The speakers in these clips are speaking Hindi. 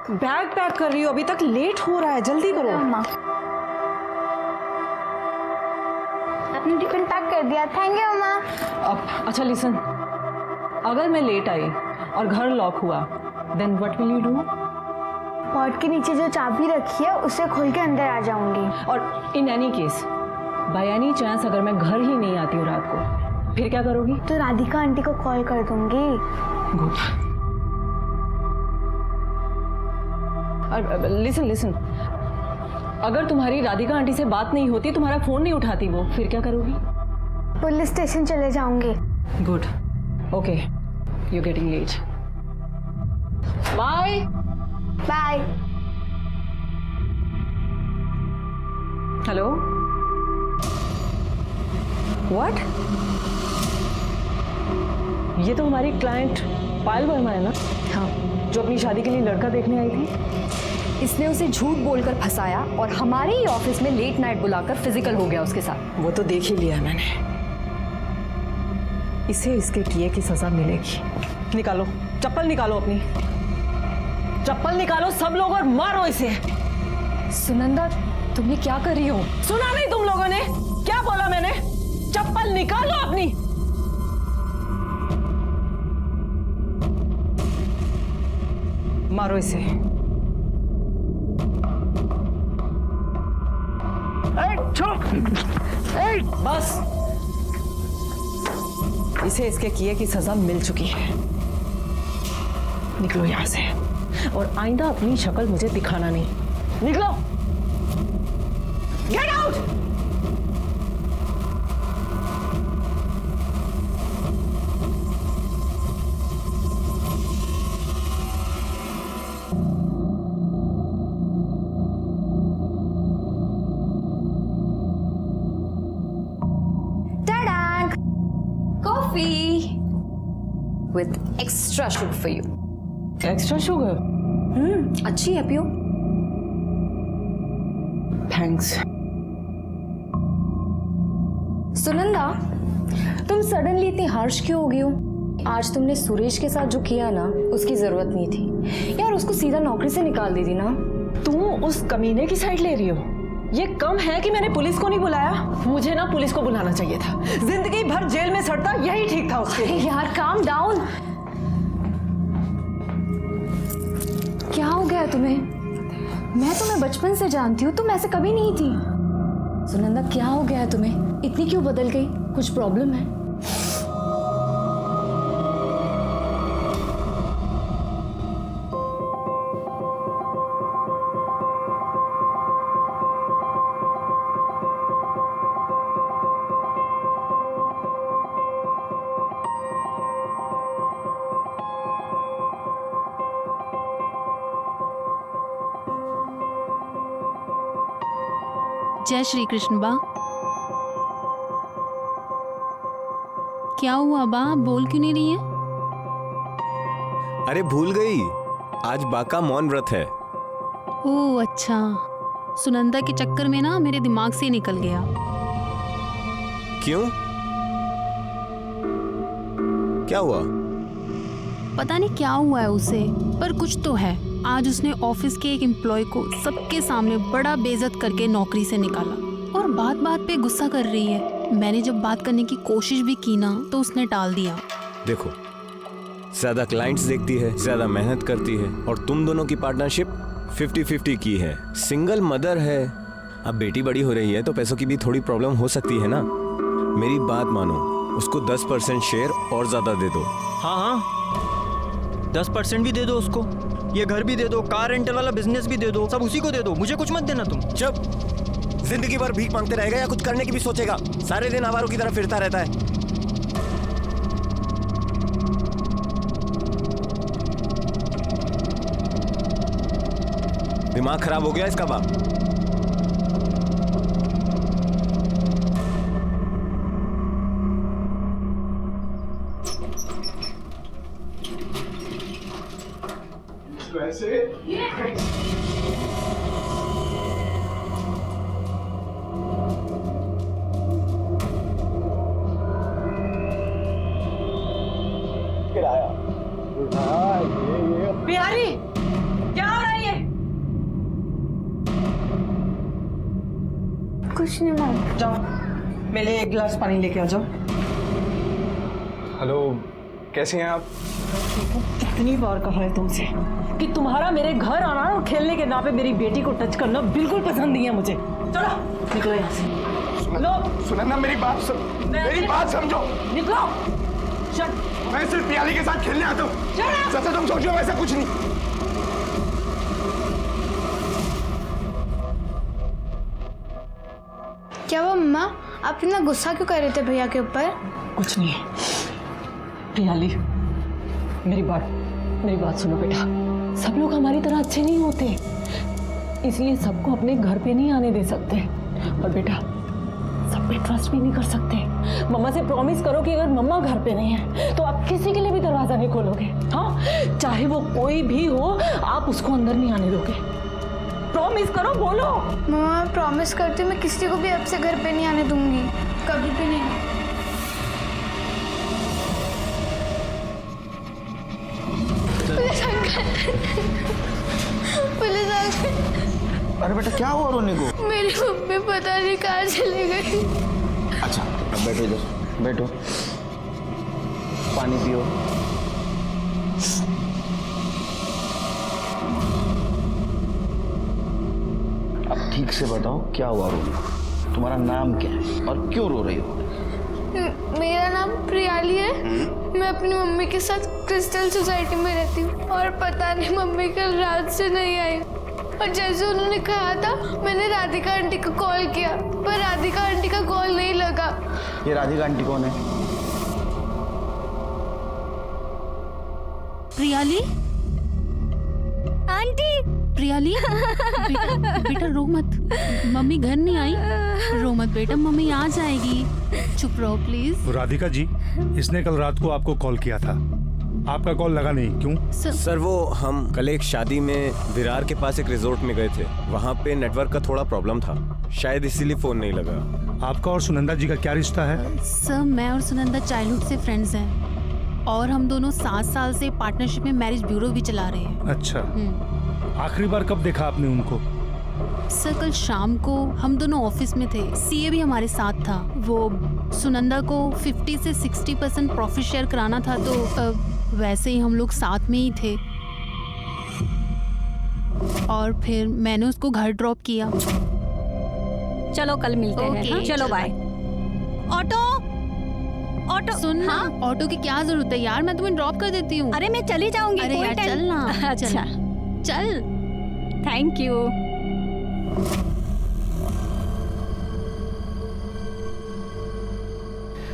बैग पैक कर रही हो, अभी तक लेट हो रहा है, जल्दी करो। अम्मा आपने टिफिन पैक कर दिया, थैंक यू अम्मा। अब अच्छा लिसन, अगर मैं लेट आई और घर लॉक हुआ then what will you do? Pot के नीचे जो चाबी रखी है उसे खोल के अंदर आ जाऊंगी। और in any case by any chance अगर मैं घर ही नहीं आती हूँ रात को, फिर क्या करोगी? तो राधिका आंटी को कॉल कर दूंगी। गुड। लिसन लिसन, अगर तुम्हारी राधिका आंटी से बात नहीं होती, तुम्हारा फोन नहीं उठाती वो, फिर क्या करोगी? पुलिस स्टेशन चले जाऊंगी। Good, okay, you getting late, bye bye. Hello, what? ये तो हमारी क्लाइंट पायल वर्मा है ना? हाँ, जो अपनी शादी के लिए लड़का देखने आई थी। इसने उसे झूठ बोलकर फंसाया और हमारे ही ऑफिस में लेट नाइट बुलाकर फिजिकल हो गया उसके साथ। वो तो देख ही लिया मैंने, इसे इसके किए की सजा मिलेगी। निकालो चप्पल, निकालो अपनी चप्पल निकालो सब लोग और मारो इसे। सुनंदा, तुम ये क्या कर रही हो? सुना नहीं तुम लोगों ने क्या बोला मैंने? चप्पल निकालो अपनी। मारो इसे। बस, इसे इसके किए की सजा मिल चुकी है। निकलो यहां से और आइंदा अपनी शक्ल मुझे दिखाना नहीं। निकलो, get out. Coffee with extra sugar for you. Extra sugar? अच्छी है, पियो। थैंक्स। सुनंदा, तुम सडनली इतनी हार्श क्यों हो गई हो? आज तुमने सुरेश के साथ जो किया ना, उसकी जरूरत नहीं थी यार। उसको सीधा नौकरी से निकाल दी थी ना। तुम उस कमीने की साइड ले रही हो? ये कम है कि मैंने पुलिस को नहीं बुलाया? मुझे ना पुलिस को बुलाना चाहिए था। जिंदगी भर जेल में सड़ता यही ठीक था उसके लिए। यार काम डाउन। क्या हो गया तुम्हें? मैं तुम्हें बचपन से जानती हूँ, तुम ऐसे कभी नहीं थी। सुनंदा, क्या हो गया है तुम्हें? इतनी क्यों बदल गई? कुछ प्रॉब्लम है? जय श्री कृष्ण बा। क्या हुआ बा, बोल क्यों नहीं रही है? अरे भूल गई, आज बा का मौन व्रत है। ओह अच्छा, सुनंदा के चक्कर में ना मेरे दिमाग से निकल गया। क्यों, क्या हुआ? पता नहीं क्या हुआ है उसे, पर कुछ तो है। आज उसने ऑफिस के एक एम्प्लॉय को सबके सामने बड़ा बेइज्जत करके नौकरी से निकाला और बात बात पे गुस्सा कर रही है। मैंने जब बात करने की कोशिश भी की ना, तो उसने टाल दिया। देखो, ज्यादा क्लाइंट्स देखती है, ज्यादा मेहनत करती है, और तुम दोनों की पार्टनरशिप 50-50 की है। सिंगल मदर है, अब बेटी बड़ी हो रही है तो पैसों की भी थोड़ी प्रॉब्लम हो सकती है ना। मेरी बात मानो, उसको 10% शेयर और ज्यादा दे दो। हाँ हाँ, 10% भी दे दो उसको, ये घर भी दे दो, कार रेंटल वाला बिजनेस भी दे दो, सब उसी को दे दो, मुझे कुछ मत देना तुम। चुप, जिंदगी भर भीख मांगते रहेगा या कुछ करने की भी सोचेगा? सारे दिन आवारों की तरह फिरता रहता है। दिमाग खराब हो गया इसका बाप। वैसे बिहारी, क्या हो रहा है कुछ नहीं मम्मी। जाओ मेरे लिए एक गिलास पानी लेके आ जाओ। हेलो, कैसे हैं आप? कितनी बार कहा है तुमसे कि तुम्हारा मेरे घर आना और खेलने के नाम पे मेरी बेटी को टच करना बिल्कुल पसंद नहीं है मुझे। चलो निकलो यहाँ से। लो सुनंदा, मेरी बात समझो। निकलो। चल मैं सिर्फ पियाली के साथ खेलने आता हूँ। जैसे तुम सोचो वैसा कुछ नहीं। क्या वो मम्मा, आप इतना गुस्सा क्यों कर रहे थे भैया के ऊपर? कुछ नहीं प्रियाली, मेरी बात सुनो बेटा। सब लोग हमारी तरह अच्छे नहीं होते, इसलिए सबको अपने घर पे नहीं आने दे सकते। और बेटा सब पे ट्रस्ट भी नहीं कर सकते। मम्मा से प्रॉमिस करो कि अगर मम्मा घर पे नहीं है तो आप किसी के लिए भी दरवाजा नहीं खोलोगे। हाँ, चाहे वो कोई भी हो, आप उसको अंदर नहीं आने दोगे। प्रॉमिस करो, बोलो। मम्मा मैं प्रॉमिस करती हूँ, मैं किसी को भी अब से घर पे नहीं आने दूंगी, कभी भी नहीं। Police uncle. अरे बेटा क्या हुआ रोने को? मेरी मम्मी पता नहीं कहाँ चली गई। अच्छा अब बैठो, इधर बैठो, पानी पियो। अब ठीक से बताओ क्या हुआ रोने? तुम्हारा नाम क्या है और क्यों रो रही हो? मेरा नाम प्रियाली है। मैं अपनी मम्मी के साथ क्रिस्टल सोसाइटी में रहती हूँ और पता नहीं मम्मी कल रात से नहीं आई। और जैसे उन्होंने कहा था मैंने राधिका आंटी को कॉल किया, पर राधिका आंटी का कॉल नहीं लगा। ये राधिका आंटी कौन है? प्रियाली आंटी। प्रियाली बेटा रो मत, मम्मी घर नहीं आई। रो मत बेटा, मम्मी आ जाएगी। चुप रहो प्लीज। राधिका जी, इसने कल रात को आपको कॉल किया था, आपका कॉल लगा नहीं, क्यों? सर वो हम कल एक शादी में विरार के पास एक रिजोर्ट में गए थे, वहाँ पे नेटवर्क का थोड़ा प्रॉब्लम था, शायद इसीलिए फोन नहीं लगा। आपका और सुनंदा जी का क्या रिश्ता है? सर मैं और सुनंदा चाइल्डहुड से फ्रेंड्स हैं और हम दोनों 7 साल से पार्टनरशिप में मैरिज ब्यूरो भी चला रहे हैं। अच्छा, आखिरी बार कब देखा आपने उनको? सर कल शाम को हम दोनों ऑफिस में थे, सीए भी हमारे साथ था। वो सुनंदा को 50 से 60% प्रॉफिट शेयर कराना था, तो वैसे ही हम लोग साथ में ही थे और फिर मैंने उसको घर ड्रॉप किया। चलो कल मिलते हैं। हाँ? चलो बाय। ऑटो सुन ना, ऑटो की क्या जरूरत है यार, मैं तुम्हें ड्रॉप कर देती हूँ। अरे मैं चली जाऊंगी। अरे यार चल ना। अच्छा चल। Thank you.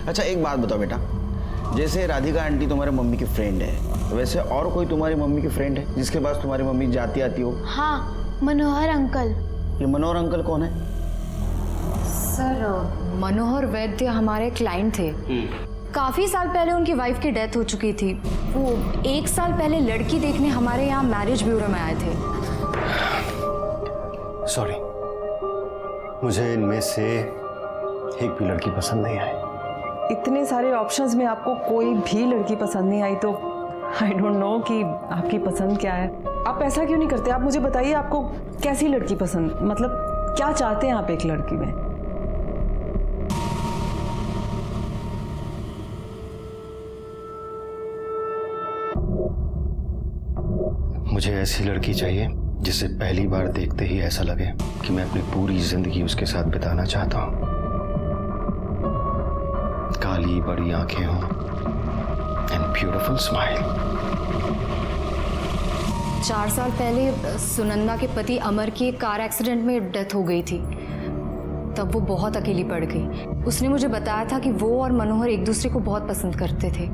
अच्छा एक बात बताओ बेटा, जैसे राधिका आंटी तुम्हारे मम्मी की फ्रेंड है, वैसे और कोई तुम्हारी मम्मी की फ्रेंड है जिसके पास तुम्हारी मम्मी जाती आती हो? हाँ, मनोहर अंकल। ये मनोहर अंकल कौन है? सर मनोहर वैद्य हमारे क्लाइंट थे। काफी साल पहले उनकी वाइफ की डेथ हो चुकी थी। वो 1 साल पहले लड़की देखने हमारे यहाँ मैरिज ब्यूरो में आए थे। सॉरी, मुझे इनमें से एक भी लड़की पसंद नहीं आई। इतने सारे ऑप्शंस में आपको कोई भी लड़की पसंद नहीं आई तो आई डोंट नो कि आपकी पसंद क्या है। आप ऐसा क्यों नहीं करते, आप मुझे बताइए आपको कैसी लड़की पसंद, मतलब क्या चाहते हैं आप एक लड़की में? मुझे ऐसी लड़की चाहिए जिसे पहली बार देखते ही ऐसा लगे कि मैं अपनी पूरी जिंदगी उसके साथ बिताना चाहता हूँ। काली बड़ी आंखें हों एंड ब्यूटीफुल स्माइल। 4 साल पहले सुनंदा के पति अमर की एक कार एक्सीडेंट में डेथ हो गई थी। तब वो बहुत अकेली पड़ गई। उसने मुझे बताया था कि वो और मनोहर एक दूसरे को बहुत पसंद करते थे।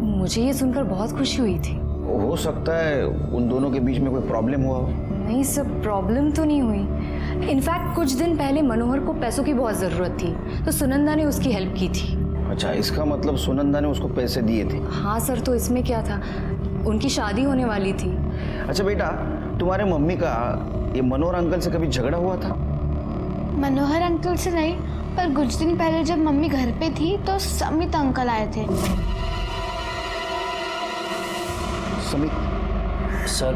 मुझे ये सुनकर बहुत खुशी हुई थी। हो सकता है उन दोनों के बीच में कोई प्रॉब्लम हुआ हो। नहीं सर, प्रॉब्लम तो नहीं हुई। इनफैक्ट कुछ दिन पहले मनोहर को पैसों की बहुत ज़रूरत थी तो सुनंदा ने उसकी हेल्प की थी। अच्छा, इसका मतलब सुनंदा ने उसको पैसे दिए थे? हाँ सर, तो इसमें क्या था, उनकी शादी होने वाली थी। अच्छा बेटा, तुम्हारे मम्मी का ये मनोहर अंकल से कभी झगड़ा हुआ था? मनोहर अंकल से नहीं, पर कुछ दिन पहले जब मम्मी घर पे थी तो समित अंकल आए थे। समित? सर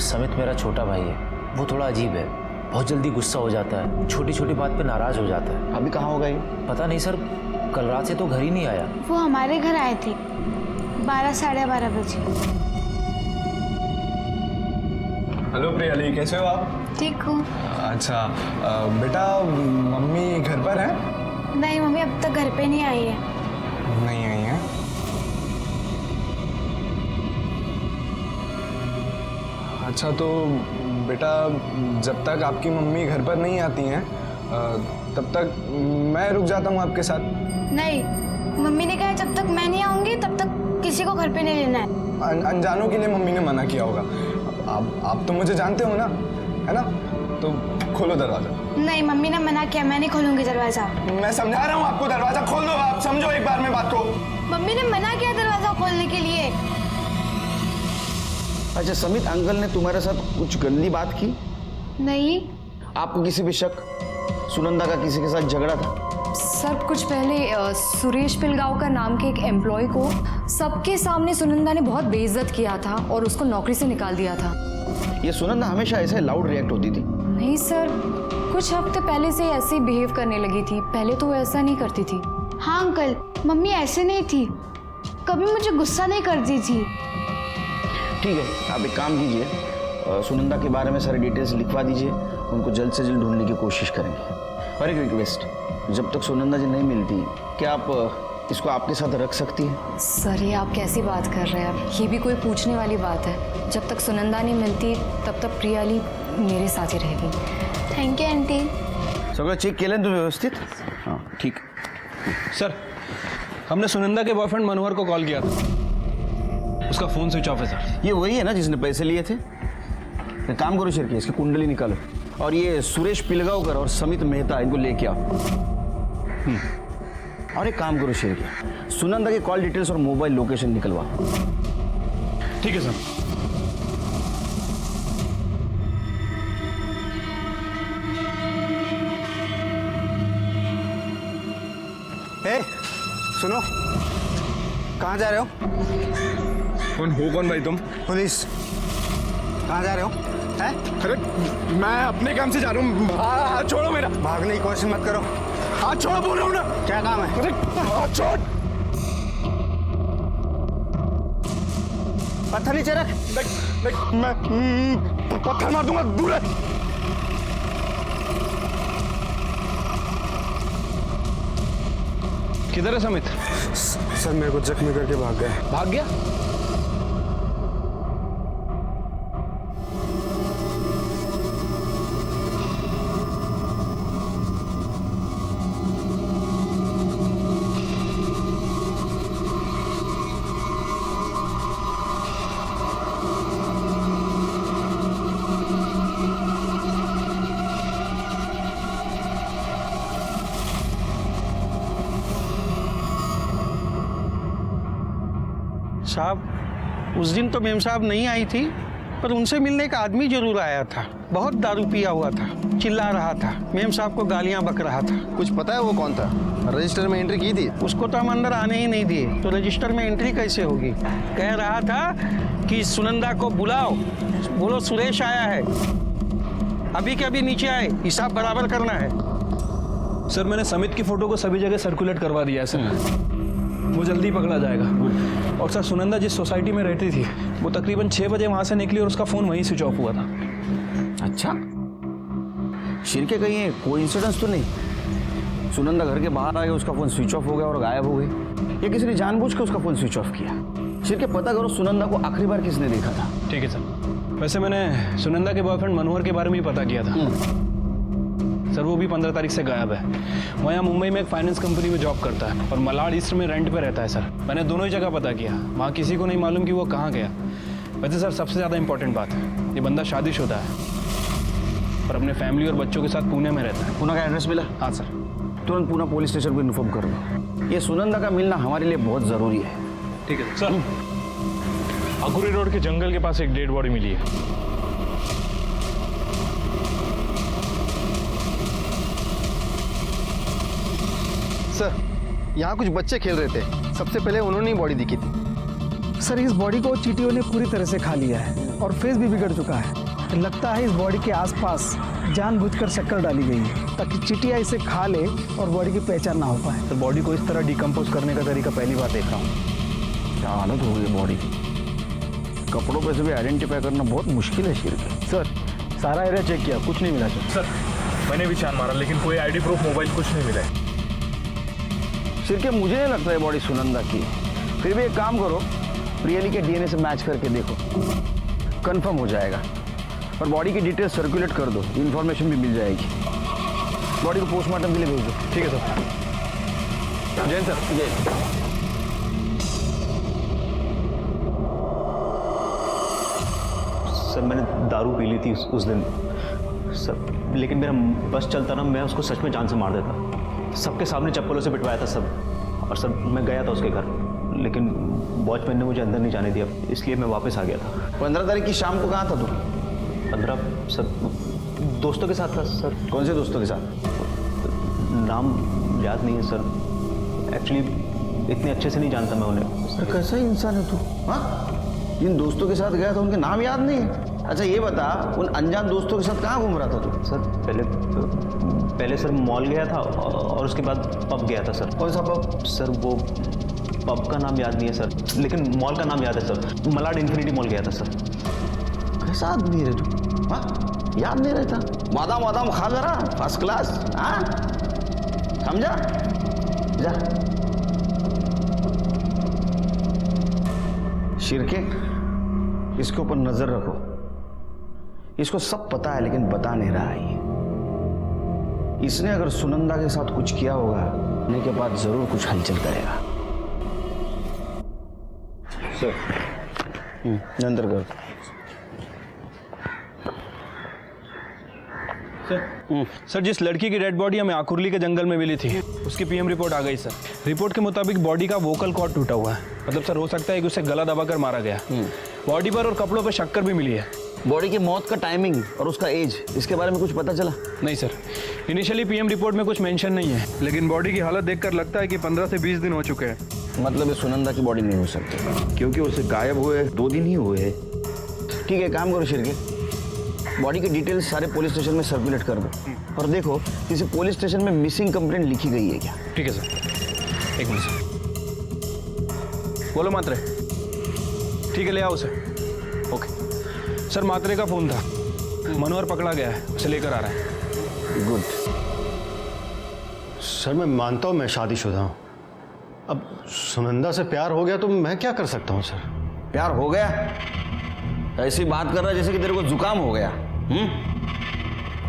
समित मेरा छोटा भाई है, वो थोड़ा अजीब है। बहुत जल्दी गुस्सा हो जाता है, छोटी छोटी बात पे नाराज हो जाता है। अभी कहाँ होगा ये? पता नहीं सर, कल रात से तो घर ही नहीं आया। वो हमारे घर आए थे 12 साढ़े 12 बजे। हेलो प्रियाली, कैसे हो आप? ठीक हूँ। अच्छा बेटा, मम्मी घर पर है? नहीं, मम्मी अब तक घर पे नहीं आई है। नहीं आई है? अच्छा तो बेटा, जब तक आपकी मम्मी घर पर नहीं आती हैं तब तक मैं रुक जाता हूँ आपके साथ। नहीं, मम्मी ने कहा जब तक मैं नहीं आऊंगी तब तक किसी को घर पे नहीं लेना है। अनजानों के लिए मम्मी ने मना किया होगा। आप तो मुझे जानते हो ना, है ना? तो खोलो दरवाजा। नहीं, मम्मी ने मना किया, मैं नहीं खोलूंगी दरवाजा। मैं समझा रहा हूँ आपको, दरवाजा खोल दो। आप समझो एक बार में बात को। मम्मी ने मना किया दरवाजा खोलने के लिए। अच्छा समित अंकल ने तुम्हारे साथ कुछ गंदी बात की? नहीं। आपको किसी पे शक? सुनंदा का किसी के साथ झगड़ा था? सर कुछ पहले सुरेश पिलगांवकर नाम के एक एम्प्लॉय को सबके सामने सुनंदा ने बहुत बेइज्जत किया था और उसको नौकरी से निकाल दिया था। ये सुनंदा हमेशा ऐसे लाउड रिएक्ट होती थी? नहीं सर, कुछ हफ्ते पहले से ऐसे ही बिहेव करने लगी थी, पहले तो वो ऐसा नहीं करती थी। हाँ अंकल, मम्मी ऐसे नहीं थी, कभी मुझे गुस्सा नहीं करती थी। ठीक है, आप एक काम कीजिए, सुनंदा के बारे में सारी डिटेल्स लिखवा दीजिए, उनको जल्द से जल्द ढूंढने की कोशिश करेंगे। और एक रिक्वेस्ट, जब तक सुनंदा जी नहीं मिलती, क्या आप इसको आपके साथ रख सकती हैं? सर ये आप कैसी बात कर रहे हैं? ये भी कोई पूछने वाली बात है? जब तक सुनंदा नहीं मिलती तब तक प्रियाली मेरे साथ ही रहेगी। Thank you aunty. सगळं चेक केलं तुम्ही व्यवस्थित? हाँ ठीक। सर, हमने सुनंदा के बॉयफ्रेंड मनोहर को कॉल किया था, उसका फोन स्विच ऑफ है सर। ये वही है ना जिसने पैसे लिए थे? एक काम करो शेरके, इसकी कुंडली निकालो और ये सुरेश पिलगांवकर और समित मेहता इनको लेके आओ। और एक काम करो शेरके, सुनंदा के कॉल डिटेल्स और मोबाइल लोकेशन निकलवा। ठीक है सर। ए, सुनो, कहाँ जा रहे हो? कौन भाई तुम? पुलिस। कहाँ जा रहे हो? हैं? अरे मैं अपने काम से जा रहा हूँ। हाथ छोड़ो मेरा। भागने की कोशिश मत करो। हाथ छोड़ो बोल रहा हूँ ना। क्या काम है? अरे हाथ छोड़। पत्थर नीचे रख। देख मैं पत्थर मार दूंगा, दूर है। किधर है समित? सर मेरे को जख्मी करके भाग गया। भाग गया? साहब, उस दिन तो मेम साहब नहीं आई थी, पर उनसे मिलने का आदमी जरूर आया था। बहुत दारू पिया हुआ था, चिल्ला रहा था, मेम साहब को गालियां बक रहा था। कुछ पता है वो कौन था? रजिस्टर में एंट्री की थी? उसको तो हम अंदर आने ही नहीं दिए, तो रजिस्टर में एंट्री कैसे होगी? कह रहा था कि सुनंदा को बुलाओ, बोलो सुरेश आया है, अभी के अभी नीचे आए, हिसाब बराबर करना है। सर मैंने समित की फोटो को सभी जगह सर्कुलेट करवा दिया है सर, वो जल्दी पकड़ा जाएगा। और सर सुनंदा जिस सोसाइटी में रहती थी वो तकरीबन 6 बजे वहाँ से निकली और उसका फ़ोन वहीं स्विच ऑफ हुआ था। अच्छा, शिरके कहीं कोइंसिडेंस तो नहीं? सुनंदा घर के बाहर आ गया, उसका फ़ोन स्विच ऑफ हो गया और गायब हो गई, या किसी ने जानबूझ के उसका फ़ोन स्विच ऑफ किया? शिरके पता करो सुनंदा को आखिरी बार किसने देखा था? ठीक है सर। वैसे मैंने सुनंदा के बॉयफ्रेंड मनोहर के बारे में ही पता किया था सर, वो भी 15 तारीख से गायब है। वो यहाँ मुंबई में एक फाइनेंस कंपनी में जॉब करता है और मलाड ईस्ट में रेंट पे रहता है सर। मैंने दोनों ही जगह पता किया, वहाँ किसी को नहीं मालूम कि वो कहाँ गया। वैसे सर सबसे ज़्यादा इंपॉर्टेंट बात है, ये बंदा शादीशुदा है और अपने फैमिली और बच्चों के साथ पुणे में रहता है। पुणे का एड्रेस मिला? हाँ सर। तुरंत पुणे पुलिस स्टेशन को इन्फॉर्म कर दो, ये सुनंदा का मिलना हमारे लिए बहुत ज़रूरी है। ठीक है सर। अकुरी रोड के जंगल के पास एक डेड बॉडी मिली है। सर, यहाँ कुछ बच्चे खेल रहे थे, सबसे पहले उन्होंने ही बॉडी दिखी थी। सर इस बॉडी को चींटियों ने पूरी तरह से खा लिया है और फेस भी बिगड़ चुका है। लगता है इस बॉडी के आसपास जानबूझकर शक्कर डाली गई है ताकि चिटिया इसे खा ले और बॉडी की पहचान ना हो पाए। सर बॉडी को इस तरह डिकम्पोज करने का तरीका पहली बार देख रहा हूँ। क्या हालत हो गई बॉडी की। कपड़ों पे से भी आइडेंटिफाई करना बहुत मुश्किल है शिरके। सर सारा एरिया चेक किया, कुछ नहीं मिला सर। मैंने भी छान मारा लेकिन कोई आईडी प्रूफ मोबाइल कुछ नहीं मिला। शिरके मुझे नहीं लगता है बॉडी सुनंदा की। फिर भी एक काम करो, प्रियली के डीएनए से मैच करके देखो, कंफर्म हो जाएगा। और बॉडी की डिटेल सर्कुलेट कर दो, इन्फॉर्मेशन भी मिल जाएगी। बॉडी को पोस्टमार्टम के लिए भेज दो। ठीक है सर। जैन सर। जय। सर मैंने दारू पी ली थी उस दिन सर, लेकिन मेरा बस चलता ना, मैं उसको सच में जान से मार देता। सबके सामने चप्पलों से पिटवाया था सब। और सर मैं गया था उसके घर, लेकिन वॉचमैन ने मुझे अंदर नहीं जाने दिया, इसलिए मैं वापस आ गया था। 15 तारीख की शाम को कहाँ था तू? 15 सर दोस्तों के साथ था सर। कौन से दोस्तों के साथ? नाम याद नहीं है सर, एक्चुअली इतने अच्छे से नहीं जानता मैं उन्हें। सर कैसा इंसान है तू? हाँ, जिन दोस्तों के साथ गया था उनके नाम याद नहीं है? अच्छा ये बता, उन अनजान दोस्तों के साथ कहाँ घूम रहा था तू? सर पहले सर मॉल गया था और उसके बाद पब गया था सर। कौन सा पब? सर वो पब का नाम याद नहीं है सर, लेकिन मॉल का नाम याद है सर। मलाड इन्फिनिटी मॉल गया था सर। कैसा आदमी है तू? हाँ, याद नहीं रहता? बादाम वादाम खा जरा, फर्स्ट क्लास। हाँ समझा? जा। शिरके, इसके ऊपर नजर रखो। इसको सब पता है लेकिन बता नहीं रहा है ये। इसने अगर सुनंदा के साथ कुछ किया होगा, आने के बाद जरूर कुछ हलचल करेगा। सर अंदर कर। सर जिस लड़की की डेड बॉडी हमें आकुर्ली के जंगल में मिली थी, उसकी पीएम रिपोर्ट आ गई सर। रिपोर्ट के मुताबिक बॉडी का वोकल कॉर्ड टूटा हुआ है। मतलब सर हो सकता है कि उसे गला दबाकर मारा गया। बॉडी पर और कपड़ों पर शक्कर भी मिली है। बॉडी की मौत का टाइमिंग और उसका एज, इसके बारे में कुछ पता चला? नहीं सर, इनिशियली पीएम रिपोर्ट में कुछ मेंशन नहीं है, लेकिन बॉडी की हालत देखकर लगता है कि 15 से 20 दिन हो चुके हैं। मतलब ये सुनंदा की बॉडी नहीं हो सकती, क्योंकि उसे गायब हुए 2 दिन ही हुए हैं। ठीक है, काम करो शिरके, बॉडी की डिटेल्स सारे पुलिस स्टेशन में सर्कुलेट कर दो और देखो किसी पुलिस स्टेशन में मिसिंग कंप्लेंट लिखी गई है क्या। ठीक है सर, एक मिनट सर। बोलो मात्रे। ठीक है, ले आओ उसे। ओके सर, मात्रे का फोन था, मनोहर पकड़ा गया है, उसे लेकर आ रहा है। गुड। सर मैं मानता हूँ मैं शादीशुदा हूँ, अब सुनंदा से प्यार हो गया तो मैं क्या कर सकता हूँ सर? प्यार हो गया? ऐसी बात कर रहा है जैसे कि तेरे को जुकाम हो गया।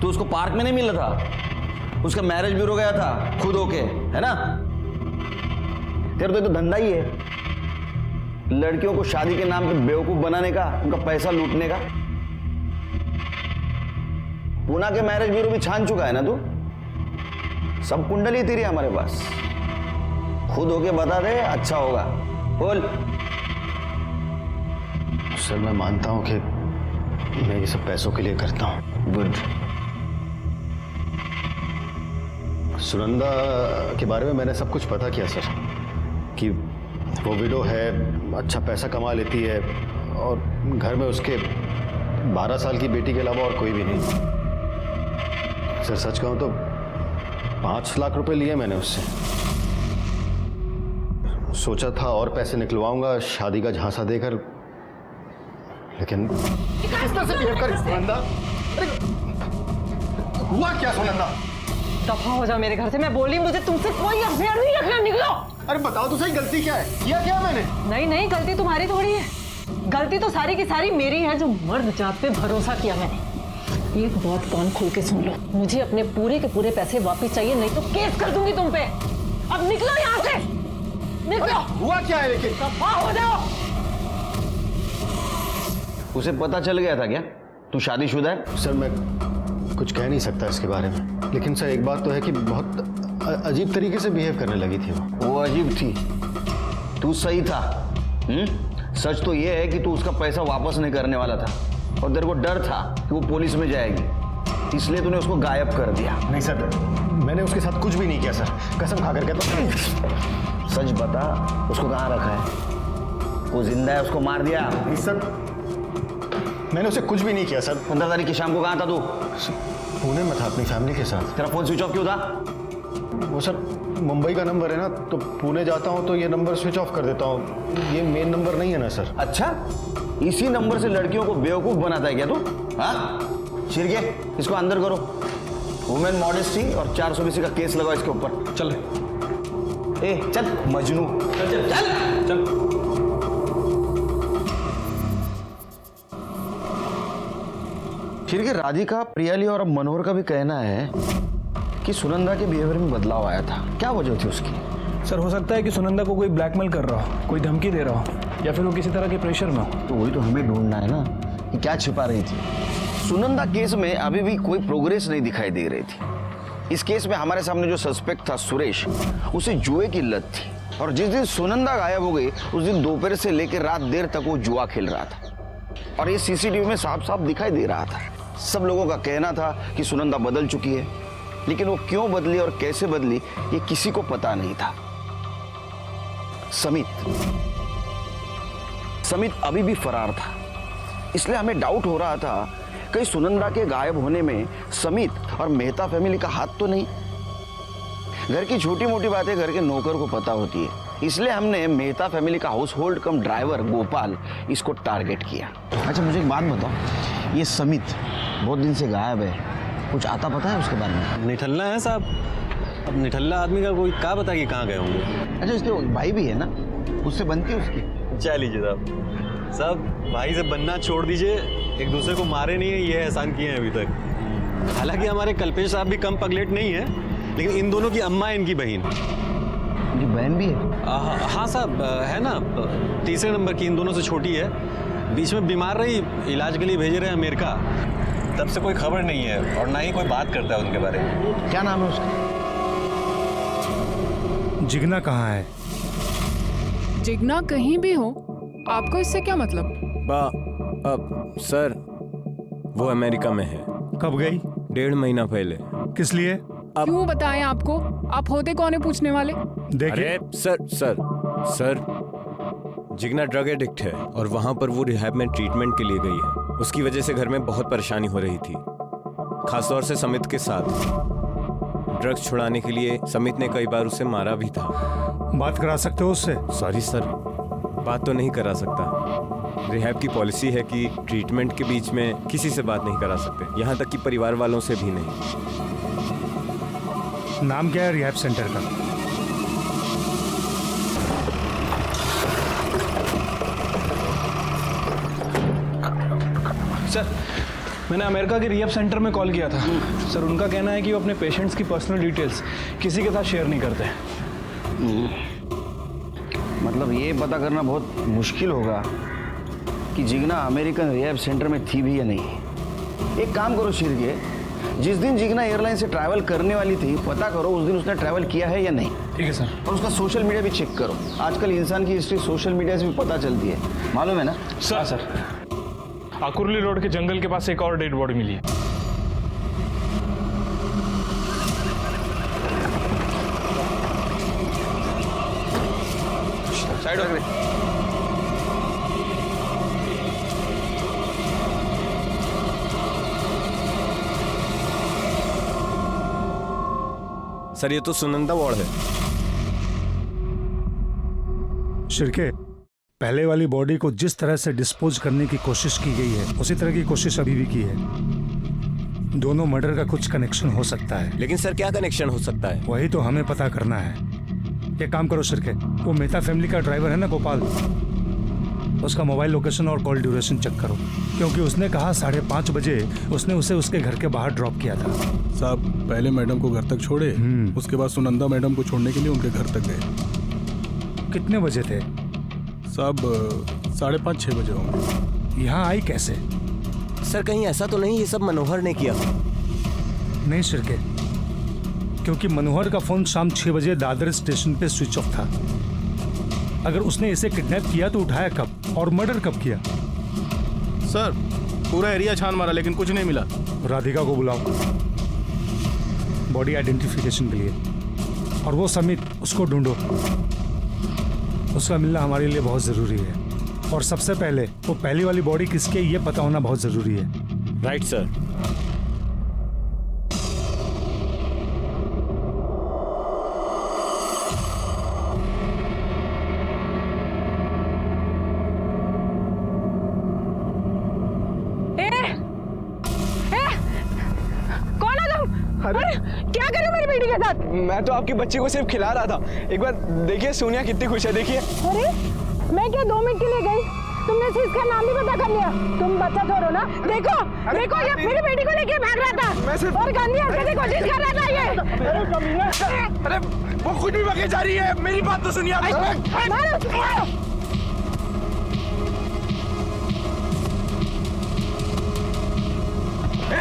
तू उसको पार्क में नहीं मिला था, उसका मैरिज ब्यूरो गया था खुद होके, है ना? तेरा तो धंधा ही है लड़कियों को शादी के नाम पे बेवकूफ बनाने का, उनका पैसा लूटने का। पूना के मैरिज ब्यूरो भी छान चुका है ना तू? सब कुंडली तेरी हमारे पास, खुद होके बता दे, अच्छा होगा। बोल। सर मैं मानता हूँ कि मैं ये सब पैसों के लिए करता हूँ। गुड। सुनंदा के बारे में मैंने सब कुछ पता किया सर, कि वो विडो है, अच्छा पैसा कमा लेती है और घर में उसके 12 साल की बेटी के अलावा और कोई भी नहीं। सर सच कहूँ तो 5 लाख रुपए लिए मैंने उससे। सोचा था और पैसे निकलवाऊंगा शादी का झांसा देकर, लेकिन हुआ क्या सुनंदा? दफा हो जाओ मेरे घर से, मैं बोली मुझे तुमसे कोई अफेयर नहीं रखना, निकलो। अरे बताओ तो सही, गलती क्या है? किया क्या मैंने? नहीं नहीं, गलती तुम्हारी थोड़ी है, गलती तो सारी की सारी मेरी है, जो मर्द जात पे भरोसा किया मैंने। एक बात कान खोल के सुन लो, मुझे अपने पूरे के पूरे पैसे वापस चाहिए, नहीं तो केस कर दूंगी तुम पे। अब निकलो यहाँ से, निकलो। हुआ क्या है लेकिन? दफा हो जाओ। उसे पता चल गया था क्या तू शादीशुदा है? सर मैं कुछ कह नहीं सकता इसके बारे में, लेकिन सर एक बात तो है कि बहुत अजीब तरीके से बिहेव करने लगी थी वो अजीब थी, तू सही था। सच तो ये है कि तू उसका पैसा वापस नहीं करने वाला था और तेरे को डर था कि वो पुलिस में जाएगी, इसलिए तूने उसको गायब कर दिया। नहीं सर, मैंने उसके साथ कुछ भी नहीं किया सर, कसम खाकर कहता हूं। सच बता, उसको कहाँ रखा है? वो जिंदा है, उसको मार दिया? सर मैंने उसे कुछ भी नहीं किया सर। 15 तारीख की शाम को कहाँ था तू? पुणे में था अपनी फैमिली के साथ। तेरा फोन स्विच ऑफ क्यों था? वो सर मुंबई का नंबर है ना, तो पुणे जाता हूँ तो ये नंबर स्विच ऑफ कर देता हूँ। ये मेन नंबर नहीं है ना सर। अच्छा, इसी नंबर से लड़कियों को बेवकूफ बनाता है क्या तू? हाँ, शिरके इसको अंदर करो। वुमेन मॉडेस्टी और 420 का केस लगाओ इसके ऊपर। चल ए चल मजनू, चल चल चल चल। शिरके, राधिका, प्रियाली और मनोहर का भी कहना है कि सुनंदा के बिहेवियर में बदलाव आया था। क्या वजह थी उसकी? सर, हो सकता है कि सुनंदा को कोई ब्लैकमेल कर रहा हो, कोई धमकी दे रहा हो, या फिर वो किसी तरह के प्रेशर में हो। तो वही तो हमें ढूंढना है ना कि क्या छिपा रही थी। सुनंदा केस में अभी भी कोई प्रोग्रेस नहीं दिखाई दे रही थी। इस केस में हमारे सामने जो सस्पेक्ट था सुरेश, उसे जुए की लत थी, और जिस दिन सुनंदा गायब हो गई उस दिन दोपहर से लेकर रात देर तक वो जुआ खेल रहा था, और ये सीसीटीवी में साफ साफ दिखाई दे रहा था। सब लोगों का कहना था कि सुनंदा बदल चुकी है, लेकिन वो क्यों बदली और कैसे बदली ये किसी को पता नहीं था। समित अभी भी फरार था, इसलिए हमें डाउट हो रहा था कहीं सुनंदा के गायब होने में समित और मेहता फैमिली का हाथ तो नहीं। घर की छोटी मोटी बातें घर के नौकर को पता होती है, इसलिए हमने मेहता फैमिली का हाउस होल्ड कम ड्राइवर गोपाल इसको टारगेट किया। अच्छा मुझे एक बात बताओ, ये समित बहुत दिन से गायब है, कुछ आता पता है उसके बारे में? निठल्ला है साहब, अब निठल्ला आदमी का कोई क्या पता कि कहाँ गए होंगे। अच्छा, इसके भाई भी है ना, उससे बनती है उसकी? चाह लीजिए साहब, सब भाई से बनना छोड़ दीजिए, एक दूसरे को मारे नहीं है ये एहसान किए हैं अभी तक। हालांकि हमारे कल्पेश साहब भी कम पगलेट नहीं है, लेकिन इन दोनों की अम्मा है इनकी बहन। इनकी बहन भी है? हाँ साहब, है ना, तीसरे नंबर की, इन दोनों से छोटी है, बीच में बीमार रही, इलाज के लिए भेजे रहे अमेरिका, तब से कोई खबर नहीं है और ना ही कोई बात करता है उनके बारे में। क्या नाम है उसका? जिगना कहाँ है? जिगना कहीं भी हो, आपको इससे क्या मतलब? अब सर वो अमेरिका में है। कब गई? 1.5 महीना पहले। किस लिए? क्यों बताएं आपको? आप होते कौन है पूछने वाले? देखिए सर जिगना ड्रग एडिक्ट है और वहां पर वो रिहैब में ट्रीटमेंट के लिए गई है। उसकी वजह से घर में बहुत परेशानी हो रही थी, खासतौर से समित के साथ। ड्रग्स छुड़ाने के लिए समित ने कई बार उसे मारा भी था। बात करा सकते हो उससे? सॉरी सर, बात तो नहीं करा सकता। रिहैब की पॉलिसी है कि ट्रीटमेंट के बीच में किसी से बात नहीं करा सकते, यहाँ तक कि परिवार वालों से भी नहीं। नाम क्या है रिहैब सेंटर का? सर, मैंने अमेरिका के रिहैब सेंटर में कॉल किया था। सर, उनका कहना है कि वो अपने पेशेंट्स की पर्सनल डिटेल्स किसी के साथ शेयर नहीं करते। मतलब ये पता करना बहुत मुश्किल होगा कि जिगना अमेरिकन रिहैब सेंटर में थी भी या नहीं। एक काम करो शिरके, जिस दिन जिगना एयरलाइन से ट्रैवल करने वाली थी पता करो उस दिन उसने ट्रैवल किया है या नहीं। ठीक है सर। और उसका सोशल मीडिया भी चेक करो। आजकल इंसान की हिस्ट्री सोशल मीडिया से भी पता चलती है, मालूम है ना? सर आकुर्ली रोड के जंगल के पास एक और डेड बॉडी मिली है। साइड हो गए। सर ये तो सुनंदा वार्ड है। शिरके, पहले वाली बॉडी को जिस तरह से डिस्पोज करने की कोशिश की गई है उसी तरह की कोशिश अभी भी की है। दोनों मर्डर का कुछ कनेक्शन हो सकता है। लेकिन सर क्या कनेक्शन हो सकता है? वही तो हमें पता करना है। एक काम करो शिरके, वो मेहता फैमिली का ड्राइवर है ना गोपाल, उसका मोबाइल लोकेशन और कॉल ड्यूरेशन चेक करो, क्योंकि उसने कहा 5:30 बजे उसने उसे उसके घर के बाहर ड्रॉप किया था। साहब पहले मैडम को घर तक छोड़े, उसके बाद सुनंदा मैडम को छोड़ने के लिए उनके घर तक गए। कितने बजे थे? साहब 5:30-6 बजे होंगे। यहाँ आई कैसे? सर कहीं ऐसा तो नहीं ये सब मनोहर ने किया? नहीं शिरके, क्योंकि मनोहर का फोन शाम 6 बजे दादर स्टेशन पे स्विच ऑफ था। अगर उसने इसे किडनैप किया तो उठाया कब और मर्डर कब किया? सर पूरा एरिया छान मारा लेकिन कुछ नहीं मिला। राधिका को बुलाओ बॉडी आइडेंटिफिकेशन के लिए, और वो समित, उसको ढूंढो। उसका मिलना हमारे लिए बहुत जरूरी है। और सबसे पहले वो पहली वाली बॉडी किसकी है ये पता होना बहुत जरूरी है। Right sir. कौन है तुम? अरे क्या कर रहे हो मेरी बेटी के साथ? मैं तो आपकी बच्ची को सिर्फ खिला रहा था। एक बार देखिए सोनिया कितनी खुश है, देखिए। अरे मैं क्या 2 मिनट के लिए गई, तुमने इसका नाम भी पता कर लिया। तुम बच्चा छोड़ो ना। देखो देखो ये मेरी बेटी को लेके भाग रहा था और गंदी हरकतें कोशिश कर रहा था ये। अरे वो खुद भी भागे जा रही है, मेरी बात तो सुनिए।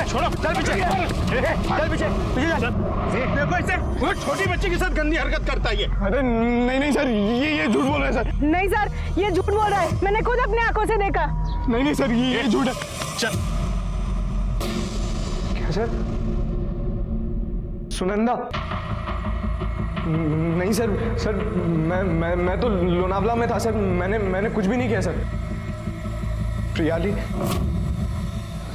छोड़ो, चल पीछे, चल पीछे, पीछे चल। देखो इसे, वो छोटी बच्ची के साथ गंदी हरकत करता है ये। अरे नहीं सर, ये झूठ बोल रहा है सर। नहीं सर, ये झूठ बोल रहा है, मैंने खुद अपने आंखों से देखा। नहीं सर, ये झूठ है। चल। क्या सर? सुनंदा? नहीं सर मैं तो लोनावला में था सर, मैंने कुछ भी नहीं किया सर। प्रियाली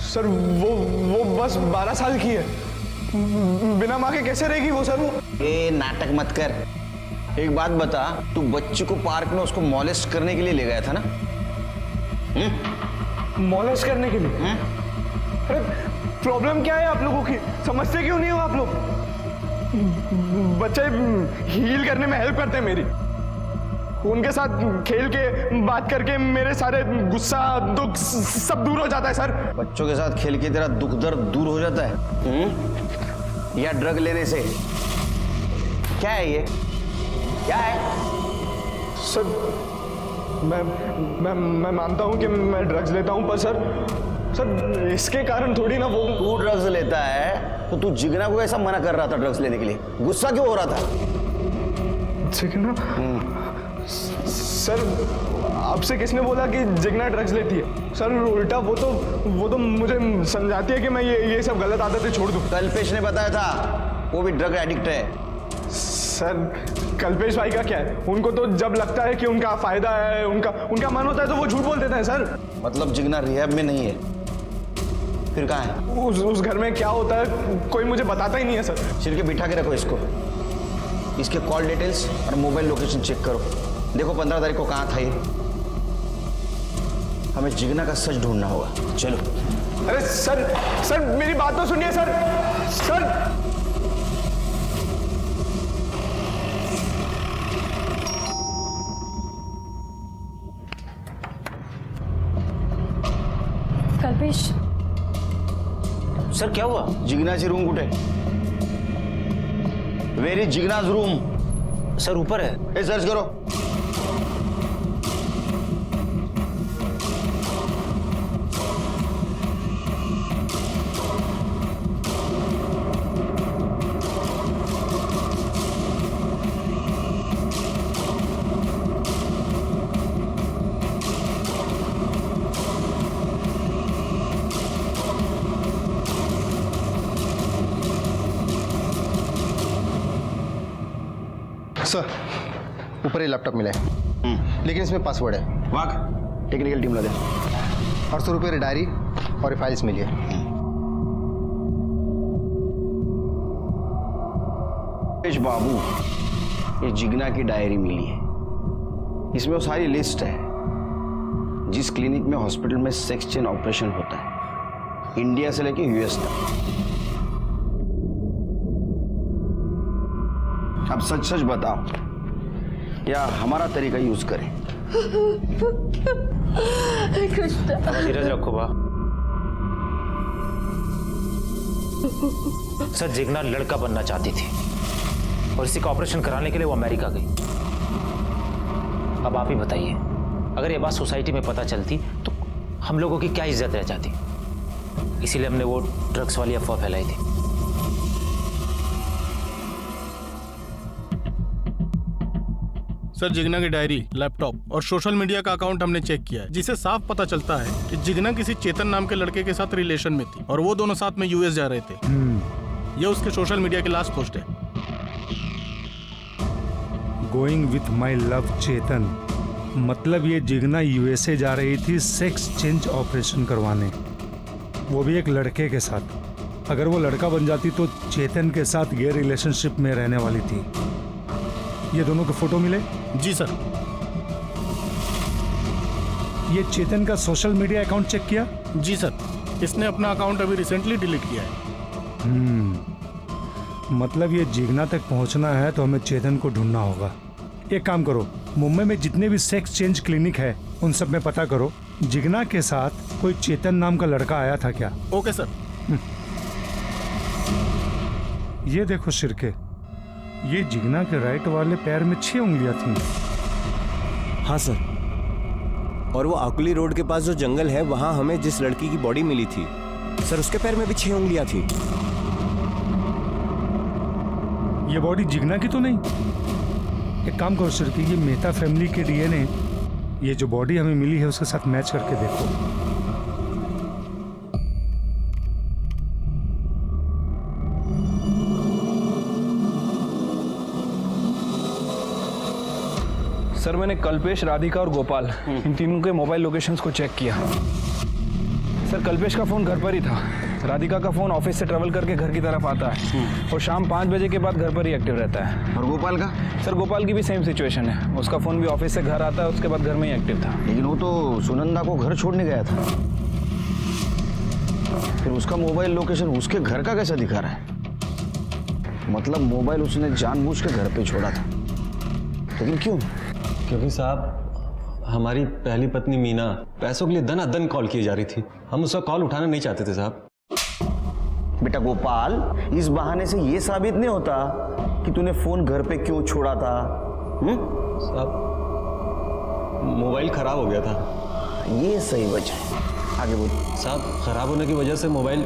सर, वो बस 12 साल की है, बिना माँ के कैसे रहेगी वो सर? वो ए नाटक मत कर। एक बात बता, तू बच्ची को पार्क में उसको मॉलेस्ट करने के लिए ले गया था ना? मॉलेस्ट करने के लिए? अरे प्रॉब्लम क्या है आप लोगों की, समझते क्यों नहीं हो आप लोग? बच्चे हील करने में हेल्प करते हैं मेरी, उनके साथ खेल के बात करके मेरे सारे गुस्सा दुख सब दूर हो जाता है सर। बच्चों के साथ खेल के तेरा दुख दर्द दूर हो जाता है? या ड्रग लेने से? क्या है ये, क्या है? सर मैं मानता हूँ कि मैं ड्रग्स लेता हूँ, पर सर इसके कारण थोड़ी ना वो। तू ड्रग्स लेता है तो तू जिगना को ऐसा मना कर रहा था ड्रग्स लेने के लिए? गुस्सा क्यों हो रहा था? जिगना? सर आपसे किसने बोला कि जिगना ड्रग्स लेती है? सर उल्टा वो तो मुझे समझाती है कि मैं ये सब गलत आदतें छोड़ दूं। कल्पेश ने बताया था वो भी ड्रग एडिक्ट है। सर कल्पेश भाई का क्या है, उनको तो जब लगता है कि उनका फायदा है, उनका मन होता है तो वो झूठ बोल देते हैं सर। मतलब जिगना रिहैब में नहीं है, फिर कहाँ है? उस घर में क्या होता है कोई मुझे बताता ही नहीं है सर। छिड़ के बिठा के रखो इसको, इसके कॉल डिटेल्स और मोबाइल लोकेशन चेक करो, देखो 15 तारीख को कहाँ था ये। हमें जिगना का सच ढूंढना होगा, चलो। अरे सर मेरी बात तो सुनिए सर। कल्पेश सर क्या हुआ? जिग्नाची रूम कुठे? Where is Jigna's room? Sir ऊपर है। सर्च करो। सर ऊपर ही लैपटॉप मिला है, लेकिन इसमें पासवर्ड है। वाक टेक्निकल टीम ला दे। 800 रुपये डायरी और ये फाइल्स मिली है। बाबू, ये जिग्ना की डायरी मिली है, इसमें वो सारी लिस्ट है जिस क्लिनिक में हॉस्पिटल में सेक्स चेन ऑपरेशन होता है, इंडिया से लेके यूएस तक। अब सच बताओ, या हमारा तरीका यूज करें? धीरज रखो बा। सर जिग्ना लड़का बनना चाहती थी और इसी का ऑपरेशन कराने के लिए वो अमेरिका गई। अब आप ही बताइए, अगर ये बात सोसाइटी में पता चलती तो हम लोगों की क्या इज्जत रह जाती। इसीलिए हमने वो ड्रग्स वाली अफवाह फैलाई थी। सर जिग्ना की डायरी, लैपटॉप और सोशल मीडिया का अकाउंट हमने चेक किया है, जिसे साफ पता चलता है कि जिग्ना किसी चेतन नाम के लड़के के साथ रिलेशन में थी और वो दोनों साथ में यूएस जा रहे थे। ये उसके सोशल मीडिया की लास्ट पोस्ट है। गोइंग विथ माई लव चेतन, मतलब ये जिगना यूएसए जा रही थी सेक्स चेंज ऑपरेशन करवाने, वो भी एक लड़के के साथ। अगर वो लड़का बन जाती तो चेतन के साथ गे रिलेशनशिप में रहने वाली थी। ये दोनों के फोटो मिले? जी सर। ये चेतन का सोशल मीडिया अकाउंट चेक किया? जी सर, इसने अपना अकाउंट अभी रिसेंटली डिलीट किया है। मतलब ये जिगना तक पहुंचना है तो हमें चेतन को ढूंढना होगा। एक काम करो, मुंबई में जितने भी सेक्स चेंज क्लिनिक है उन सब में पता करो जिगना के साथ कोई चेतन नाम का लड़का आया था क्या। Okay sir. ये देखो शिर्के, ये जिगना के राइट वाले पैर में 6 उंगलियां थी। हाँ सर, और वो आकुली रोड के पास जो जंगल है वहां हमें जिस लड़की की बॉडी मिली थी सर, उसके पैर में भी 6 उंगलियां थी। ये बॉडी जिगना की तो नहीं? एक काम करो शिर्के, ये मेहता फैमिली के डीएनए ये जो बॉडी हमें मिली है उसके साथ मैच करके देखो। सर मैंने कल्पेश, राधिका और गोपाल इन तीनों के मोबाइल लोकेशंस को चेक किया। सर कल्पेश का फ़ोन घर पर ही था, राधिका का फ़ोन ऑफिस से ट्रैवल करके घर की तरफ आता है और शाम 5 बजे के बाद घर पर ही एक्टिव रहता है। और गोपाल का? सर गोपाल की भी सेम सिचुएशन है, उसका फ़ोन भी ऑफिस से घर आता है, उसके बाद घर में ही एक्टिव था। लेकिन वो तो सुनंदा को घर छोड़ने गया था, फिर उसका मोबाइल लोकेशन उसके घर का कैसा दिखा रहा है? मतलब मोबाइल उसने जानबूझ के घर पे छोड़ा था, लेकिन क्यों? क्योंकि साहब हमारी पहली पत्नी मीना पैसों के लिए दनादन कॉल की जा रही थी, हम उसका कॉल उठाना नहीं चाहते थे साहब। बेटा गोपाल, इस बहाने से ये साबित नहीं होता कि तूने फोन घर पे क्यों छोड़ा था। साहब मोबाइल खराब हो गया था। ये सही वजह है, आगे बोल। साहब खराब होने की वजह से मोबाइल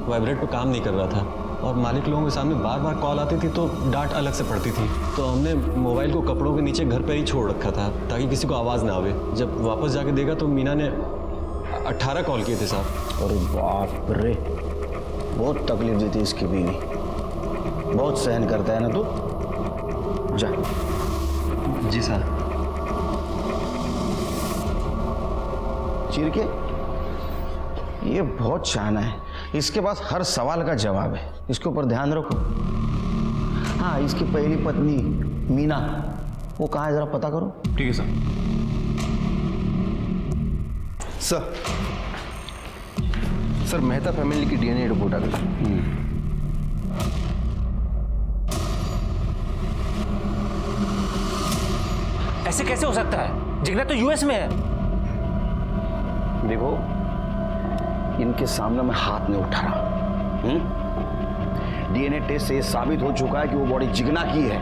वाइब्रेट पे काम नहीं कर रहा था और मालिक लोगों के सामने बार बार कॉल आती थी तो डांट अलग से पड़ती थी, तो हमने मोबाइल को कपड़ों के नीचे घर पर ही छोड़ रखा था ताकि किसी को आवाज़ ना आवे। जब वापस जाके देखा तो मीना ने 18 कॉल किए थे साहब। अरे बाप रे, बहुत तकलीफ देती इसकी बीवी, बहुत सहन करता है ना तू। जा। जी सर। चिरके, ये बहुत शाना है, इसके पास हर सवाल का जवाब है, इसके ऊपर ध्यान रखो। हाँ, इसकी पहली पत्नी मीना, वो कहाँ है जरा पता करो। ठीक है सर। सर मेहता फैमिली की डीएनए रिपोर्ट आ गई। ऐसे कैसे हो सकता है? जिगना तो यूएस में है। देखो, इनके सामने मैं हाथ नहीं उठा रहा। डीएनए टेस्ट से ये साबित हो चुका है कि वो बॉडी जिगना की है।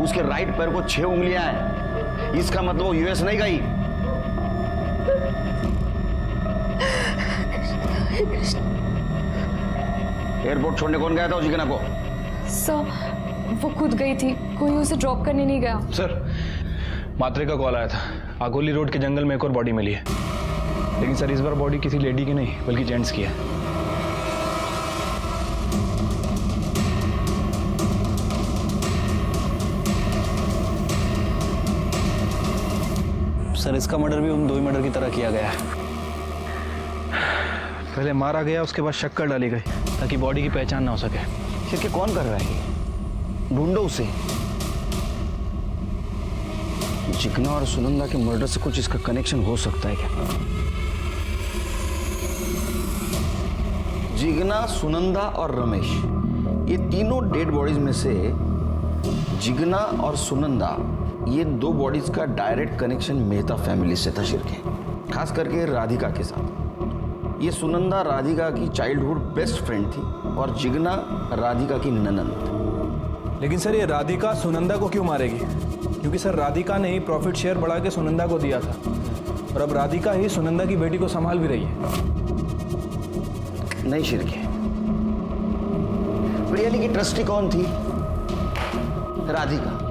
उसके राइट पैर को 6 उंगलियां हैं, इसका मतलब वो यूएस नहीं गई। एयरपोर्ट छोड़ने कौन गया था जिगना को? सर वो खुद गई थी, कोई उसे ड्रॉप करने नहीं गया। सर मात्रे का कॉल आया था, आगोली रोड के जंगल में एक और बॉडी मिली है, लेकिन सर इस बार बॉडी किसी लेडी की नहीं बल्कि जेंट्स की है। सर इसका मर्डर भी उन 2 मर्डर की तरह किया गया है। पहले मारा गया, उसके बाद शक्कर डाली गई ताकि बॉडी की पहचान ना हो सके। क्योंकि कौन कर रहा है? ढूंढो उसे। जिगना और सुनंदा के मर्डर से कुछ इसका कनेक्शन हो सकता है क्या? जिगना, सुनंदा और रमेश, ये तीनों डेड बॉडीज में से जिगना और सुनंदा, ये 2 बॉडीज का डायरेक्ट कनेक्शन मेहता फैमिली से था शिरके, खास करके राधिका के साथ। ये सुनंदा राधिका की चाइल्डहुड बेस्ट फ्रेंड थी और जिगना राधिका की ननंद। लेकिन सर ये राधिका सुनंदा को क्यों मारेगी? क्योंकि सर राधिका ने ही प्रॉफिट शेयर बढ़ा के सुनंदा को दिया था और अब राधिका ही सुनंदा की बेटी को संभाल भी रही है। नहीं शिरके, प्रियाली की ट्रस्टी कौन थी? राधिका।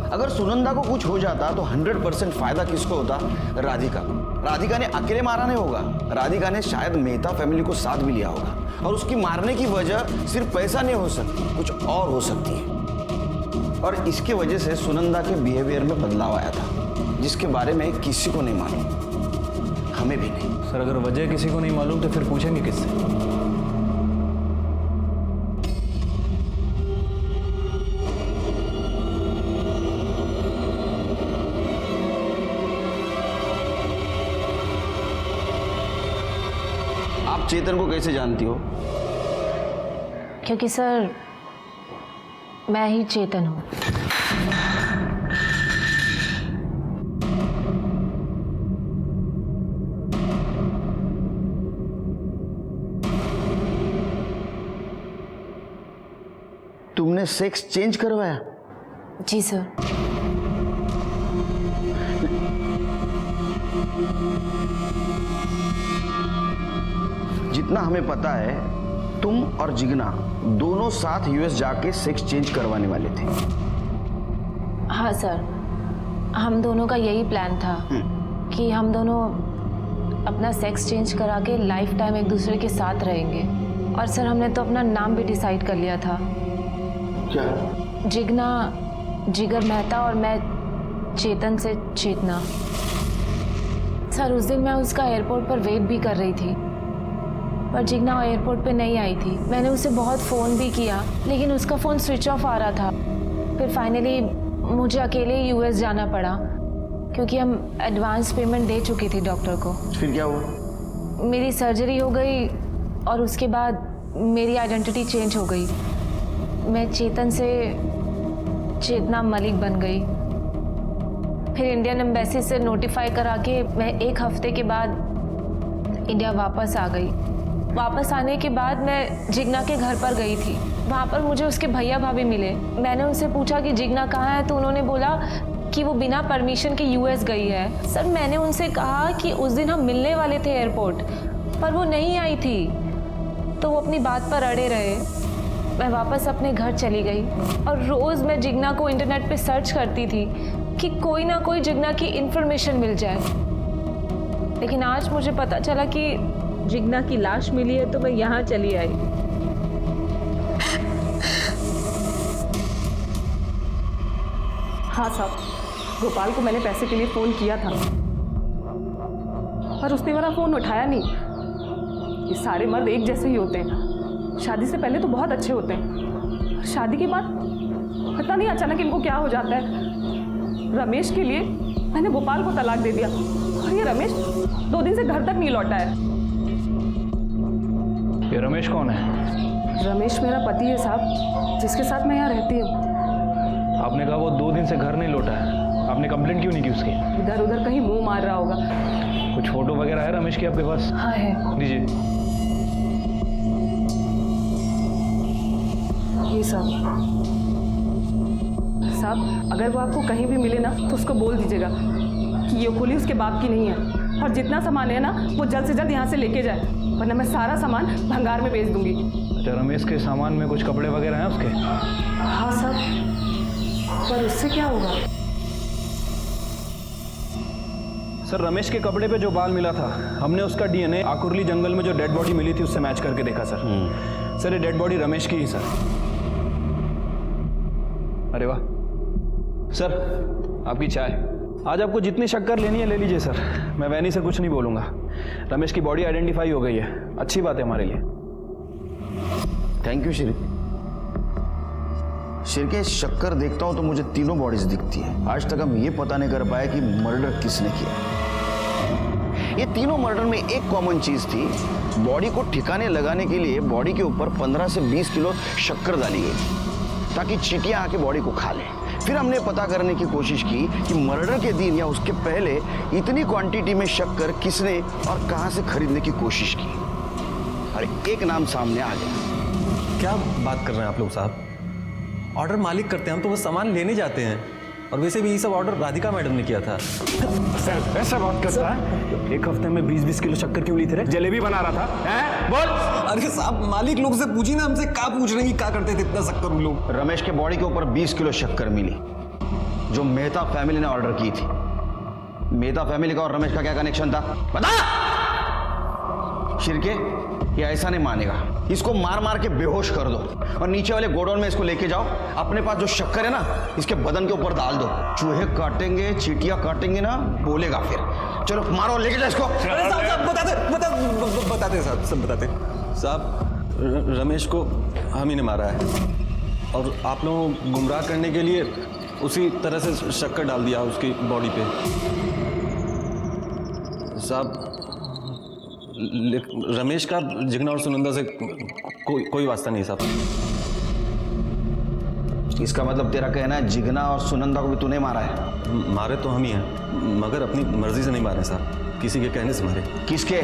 अगर सुनंदा को कुछ हो जाता तो 100% फायदा किसको होता? राधिका को। राधिका ने अकेले मारा नहीं होगा, राधिका ने शायद मेहता फैमिली को साथ भी लिया होगा और उसकी मारने की वजह सिर्फ पैसा नहीं हो सकती, कुछ और हो सकती है। और इसके वजह से सुनंदा के बिहेवियर में बदलाव आया था, जिसके बारे में किसी को नहीं मालूम, हमें भी नहीं। सर अगर वजह किसी को नहीं मालूम तो फिर पूछेंगे किससे? आप चेतन को कैसे जानती हो? क्योंकि सर मैं ही चेतन हूँ। तुमने सेक्स चेंज करवाया? जी सर। जितना हमें पता है, तुम और जिगना दोनों साथ यूएस जाके सेक्स चेंज करवाने वाले थे। हाँ सर, हम दोनों का यही प्लान था कि हम दोनों अपना सेक्स चेंज करा के लाइफ टाइम एक दूसरे के साथ रहेंगे। और सर हमने तो अपना नाम भी डिसाइड कर लिया था। क्या? जिगना जिगर मेहता और मैं चेतन से चेतना। सर उस दिन मैं उसका एयरपोर्ट पर वेट भी कर रही थी, पर जिगना एयरपोर्ट पे नहीं आई थी। मैंने उसे बहुत फ़ोन भी किया, लेकिन उसका फ़ोन स्विच ऑफ आ रहा था। फिर फाइनली मुझे अकेले यूएस जाना पड़ा, क्योंकि हम एडवांस पेमेंट दे चुकी थी डॉक्टर को। फिर क्या हुआ? मेरी सर्जरी हो गई और उसके बाद मेरी आइडेंटिटी चेंज हो गई। मैं चेतन से चेतना मलिक बन गई। फिर इंडियन एम्बेसी से नोटिफाई करा के मैं 1 हफ्ते के बाद इंडिया वापस आ गई। वापस आने के बाद मैं जिगना के घर पर गई थी। वहाँ पर मुझे उसके भैया भाभी मिले। मैंने उनसे पूछा कि जिगना कहाँ है, तो उन्होंने बोला कि वो बिना परमिशन के यूएस गई है। सर मैंने उनसे कहा कि उस दिन हम मिलने वाले थे एयरपोर्ट, पर वो नहीं आई थी, तो वो अपनी बात पर अड़े रहे। मैं वापस अपने घर चली गई और रोज़ मैं जिगना को इंटरनेट पे सर्च करती थी कि कोई ना कोई जिगना की इन्फॉर्मेशन मिल जाए। लेकिन आज मुझे पता चला कि जिगना की लाश मिली है, तो मैं यहाँ चली आई। हाँ साहब, गोपाल को मैंने पैसे के लिए फ़ोन किया था, पर उसने मेरा फ़ोन उठाया नहीं। ये सारे मर्द एक जैसे ही होते हैं। शादी से पहले तो बहुत अच्छे होते हैं, शादी के बाद पता नहीं अचानक इनको क्या हो जाता है। रमेश के लिए मैंने गोपाल को तलाक दे दिया, और ये रमेश 2 दिन से घर तक नहीं लौटा है। ये रमेश कौन है? रमेश मेरा पति है साहब, जिसके साथ मैं यहाँ रहती हूँ। आपने कहा वो 2 दिन से घर नहीं लौटा है, आपने कंप्लेंट क्यों नहीं की उसकी? इधर उधर कहीं मुंह मार रहा होगा। कुछ फोटो वगैरह है रमेश की आपके पास? हाँ है। दीजिए। ये साहब, अगर वो आपको कहीं भी मिले ना, तो उसको बोल दीजिएगा कि ये खोली उसके बाप की नहीं है, और जितना सामान है ना वो जल्द से जल्द यहाँ से लेके जाए, वरना मैं सारा सामान भंगार में बेच दूंगी। अच्छा, रमेश के सामान में कुछ कपड़े वगैरह हैं उसके? हाँ साहब, पर उससे क्या होगा? सर रमेश के कपड़े पे जो बाल मिला था, हमने उसका डीएनए आकुरली जंगल में जो डेड बॉडी मिली थी उससे मैच करके देखा सर। सर ये डेड बॉडी रमेश की ही सर। अरे वाह सर, आपकी चाय। आज आपको जितनी शक्कर लेनी है ले लीजिए सर, मैं वैनी से कुछ नहीं बोलूँगा। रमेश की बॉडी आइडेंटिफाई हो गई है, अच्छी बात है हमारे लिए। Thank you Shri. शिरके शक्कर देखता हूं तो मुझे तीनों बॉडीज दिखती है। आज तक हम ये पता नहीं कर पाए कि मर्डर किसने किया। ये तीनों मर्डर में एक कॉमन चीज थी, बॉडी को ठिकाने लगाने के लिए बॉडी के ऊपर 15 से 20 किलो शक्कर डाली गई ताकि चींटियां आके बॉडी को खा लें। फिर हमने पता करने की कोशिश की कि मर्डर के दिन या उसके पहले इतनी क्वांटिटी में शक्कर किसने और कहां से खरीदने की कोशिश की। अरे एक नाम सामने आ गया। क्या बात कर रहे हैं आप लोग साहब? ऑर्डर मालिक करते हैं, हम तो बस सामान लेने जाते हैं। और वैसे भी ये सब ऑर्डर राधिका मैडम ने किया था। सर ऐसा बात करता है? 1 हफ्ते में 20-20 किलो शक्कर क्यों ली थे? जलेबी बना रहा था हैं? बोल। अरे साहब मालिक लोग से पूछिए ना, हमसे क्या पूछ रहे हैं, क्या करते थे इतना शक्कर उन लोग? रमेश के बॉडी के ऊपर 20 किलो शक्कर मिली जो मेहता फैमिली ने ऑर्डर की थी। मेहता फैमिली का और रमेश का क्या कनेक्शन था बता? शिरके, ये ऐसा नहीं मानेगा। इसको मार मार के बेहोश कर दो और नीचे वाले गोडाउन में इसको लेके जाओ। अपने पास जो शक्कर है ना, इसके बदन के ऊपर डाल दो। चूहे काटेंगे, चींटियां काटेंगे ना, बोलेगा फिर। चलो मारो, लेके जाओ इसको। अरे साहब बताते साहब, सब बताते साहब। रमेश को हम ही ने मारा है और आप लोगों को गुमराह करने के लिए उसी तरह से शक्कर डाल दिया उसकी बॉडी पे साहब। रमेश का जिग्ना और सुनंदा से कोई वास्ता नहीं साहब। इसका मतलब तेरा कहना है जिग्ना और सुनंदा को भी तूने मारा है? मारे तो हम ही हैं, मगर अपनी मर्जी से नहीं मारे साहब, किसी के कहने से मारे। किसके?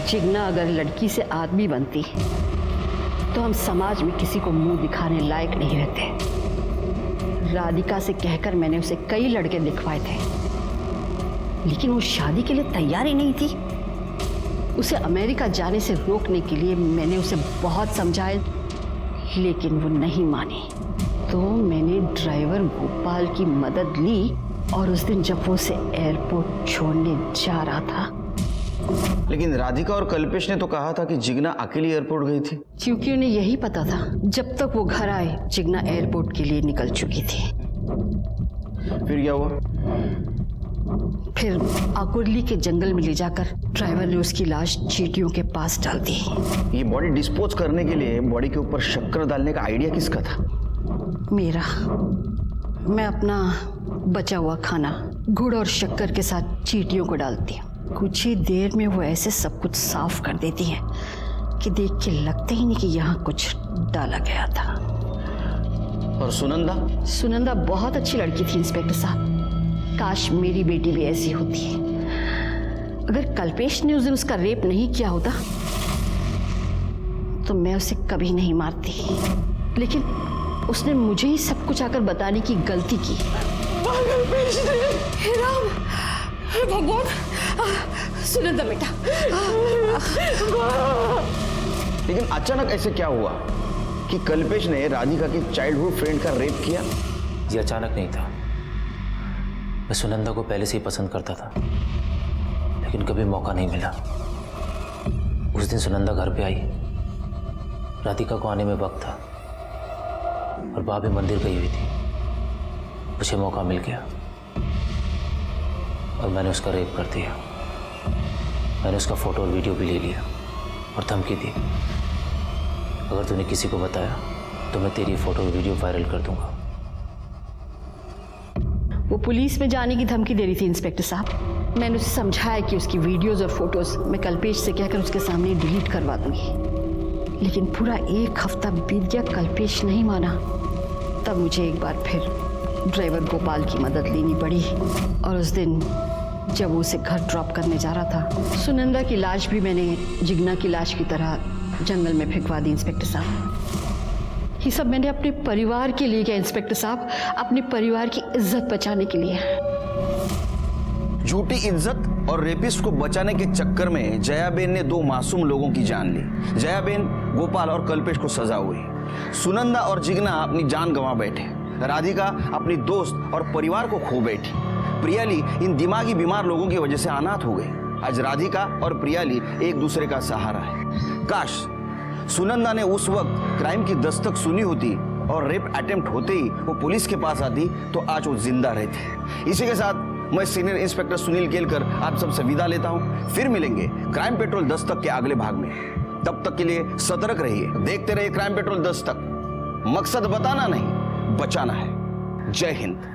जिग्ना अगर लड़की से आदमी बनती तो हम समाज में किसी को मुंह दिखाने लायक नहीं रहते। राधिका से कहकर मैंने उसे कई लड़के दिखवाए थे, लेकिन वो शादी के लिए तैयार ही नहीं थी। उसे अमेरिका जाने से रोकने के लिए मैंने उसे बहुत समझाया, लेकिन वो नहीं मानी। तो मैंने ड्राइवर गोपाल की मदद ली और उस दिन जब वो उसे एयरपोर्ट छोड़ने जा रहा था। लेकिन राधिका और कल्पेश ने तो कहा था कि जिग्ना अकेली एयरपोर्ट गई थी। क्योंकि उन्हें यही पता था जब तक वो घर आए जिग्ना एयरपोर्ट के लिए निकल चुकी थी। फिर क्या हुआ? फिर आकुर्ली के जंगल में ले जाकर ड्राइवर ने उसकी लाश चींटियों के पास डाल दी। ये बॉडी डिस्पोज करने के लिए बॉडी के ऊपर शक्कर डालने का आइडिया किसका था? मेरा। मैं अपना बचा हुआ खाना गुड़ और शक्कर के साथ चींटियों को डालती हूँ। कुछ ही देर में वो ऐसे सब कुछ साफ कर देती है कि देख के लगता ही नहीं कि यहाँ कुछ डाला गया था। और सुनंदा? सुनंदा बहुत अच्छी लड़की थी इंस्पेक्टर साहब। काश मेरी बेटी भी ऐसी होती है। अगर कल्पेश ने उस दिन उसका रेप नहीं किया होता तो मैं उसे कभी नहीं मारती, लेकिन उसने मुझे ही सब कुछ आकर बताने की गलती की। हे राम, हे भगवान, सुनंदा बेटा। लेकिन अचानक ऐसे क्या हुआ कि कल्पेश ने राधिका की चाइल्डहुड फ्रेंड का रेप किया? ये अचानक नहीं था। मैं सुनंदा को पहले से ही पसंद करता था, लेकिन कभी मौका नहीं मिला। उस दिन सुनंदा घर पे आई, राधिका को आने में वक्त था और भाभी मंदिर गई हुई थी। मुझे मौका मिल गया और मैंने उसका रेप कर दिया। मैंने उसका फोटो और वीडियो भी ले लिया और धमकी दी, अगर तूने किसी को बताया तो मैं तेरी फोटो और वीडियो वायरल कर दूंगा। वो पुलिस में जाने की धमकी दे रही थी इंस्पेक्टर साहब। मैंने उसे समझाया कि उसकी वीडियोस और फोटोज मैं कल्पेश से कहकर उसके सामने डिलीट करवा दूंगी, लेकिन पूरा एक हफ्ता बीत गया, कल्पेश नहीं माना। तब मुझे एक बार फिर ड्राइवर गोपाल की मदद लेनी पड़ी और उस दिन जब वो उसे घर ड्रॉप करने जा रहा था, सुनंदा की लाश भी मैंने जिग्ना की लाश की तरह जंगल में फेंकवा दी। इंस्पेक्टर साहब, ये सब मैंने अपने परिवार के लिए किया। इंस्पेक्टर साहब, अपने परिवार की इज्जत बचाने के लिए। झूठी इज्जत और रेपिस्ट को बचाने के चक्कर में जयाबेन ने 2 मासूम लोगों की जान ली। जयाबेन, गोपाल और कल्पेश को सजा हुई। सुनंदा और जिग्ना अपनी जान गंवा बैठे। राधिका अपनी दोस्त और परिवार को खो बैठी। प्रियाली इन दिमागी बीमार लोगों की वजह से अनाथ हो गई। आज राधिका और प्रियाली एक दूसरे का सहारा है। काश सुनंदा ने उस वक्त क्राइम की दस्तक सुनी होती और रेप अटेम्प्ट होते ही वो पुलिस के पास आती तो आज वो जिंदा रहते। इसी के साथ मैं सीनियर इंस्पेक्टर सुनील केलकर आप सबसे विदा लेता हूं। फिर मिलेंगे क्राइम पेट्रोल दस्तक के अगले भाग में। तब तक के लिए सतर्क रहिए, देखते रहिए क्राइम पेट्रोल दस्तक। मकसद बताना नहीं, बचाना है। जय हिंद।